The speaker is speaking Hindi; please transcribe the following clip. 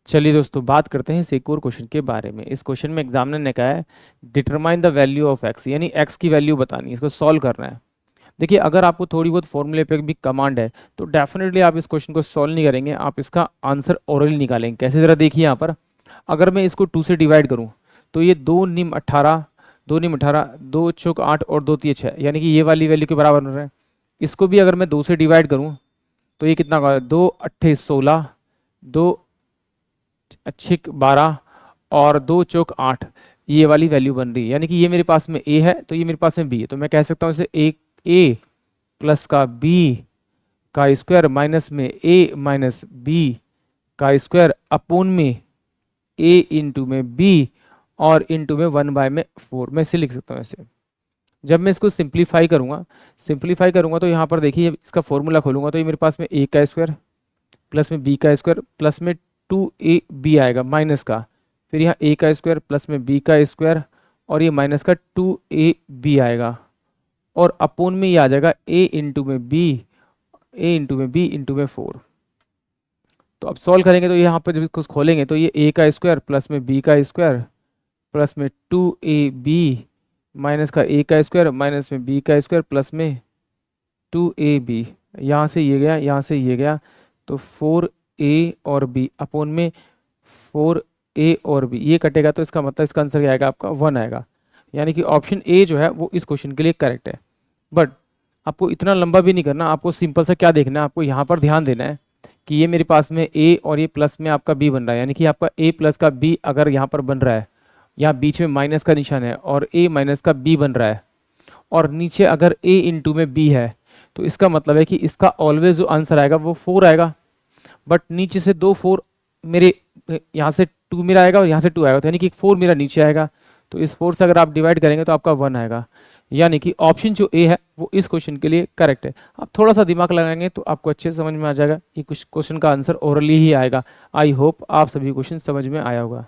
चलिए दोस्तों, बात करते हैं इस एक और क्वेश्चन के बारे में। इस क्वेश्चन में एग्जामिनर ने कहा है determine the value of x, यानी एक्स की वैल्यू बतानी है, इसको सॉल्व करना है। देखिए, अगर आपको थोड़ी बहुत फॉर्मूले पे भी कमांड है तो डेफिनेटली आप इस क्वेश्चन को सॉल्व नहीं करेंगे, आप इसका आंसर ओरली निकालेंगे। कैसे, जरा देखिए यहाँ पर। अगर मैं इसको 2 से डिवाइड करूँ तो ये 2 निम 18, 2 निम 18, 2 चौक 8 और 2 तिये 6, यानी कि ये वाली वैल्यू के बराबर बन रहा है। इसको भी अगर मैं 2 से डिवाइड करूँ तो ये कितना होगा, 2 अट्ठे 16, 2 छिक 12 और 2 चौक 8, ये वाली वैल्यू बन रही है। यानी कि ये मेरे पास में ए है तो ये मेरे पास में बी है, तो मैं कह सकता हूँ इसे ए प्लस का बी का स्क्वायर माइनस में ए माइनस बी का स्क्वायर अपोन में ए इंटू में बी और इंटू में 1/4, मैं इसे लिख सकता हूँ ऐसे। जब मैं इसको सिंप्लीफाई करूंगा तो यहाँ पर देखिए इसका फॉर्मूला खोलूंगा तो ये मेरे पास में ए का स्क्वायर प्लस में बी का स्क्वायर प्लस में 2ab आएगा माइनस का, फिर यहाँ a का स्क्वायर प्लस में b का स्क्वायर और ये माइनस का 2ab आएगा और अपोन में ये आ जाएगा a इंटू में b इंटू में 4। तो अब सॉल्व करेंगे तो यहाँ पर जब इसको खोलेंगे तो ये a का स्क्वायर प्लस में b का स्क्वायर प्लस में 2ab माइनस का a का स्क्वायर माइनस में b का स्क्वायर प्लस में 2ab, यहाँ से ये गया, यहाँ से ये गया, तो 4a और b अपोन में 4a और b, ये कटेगा तो इसका मतलब इसका आंसर क्या आएगा, आपका 1 आएगा। यानी कि ऑप्शन ए जो है वो इस क्वेश्चन के लिए करेक्ट है। बट आपको इतना लंबा भी नहीं करना, आपको सिंपल सा क्या देखना है, आपको यहाँ पर ध्यान देना है कि ये मेरे पास में a और ये प्लस में आपका b बन रहा है, यानी कि आपका a प्लस का b अगर यहाँ पर बन रहा है, यहाँ बीच में माइनस का निशान है और a माइनस का b बन रहा है और नीचे अगर a इंटू में b है, तो इसका मतलब है कि इसका ऑलवेज जो आंसर आएगा वो 4 आएगा। बट नीचे से 2 4 मेरे, यहाँ से 2 मेरा आएगा और यहाँ से 2 आएगा, तो यानी कि 4 मेरा नीचे आएगा, तो इस 4 से अगर आप डिवाइड करेंगे तो आपका 1 आएगा। यानी कि ऑप्शन जो ए है वो इस क्वेश्चन के लिए करेक्ट है। आप थोड़ा सा दिमाग लगाएंगे तो आपको अच्छे से समझ में आ जाएगा, ये कुछ क्वेश्चन का आंसर ओरली ही आएगा। आई होप आप सभी क्वेश्चन समझ में आया होगा।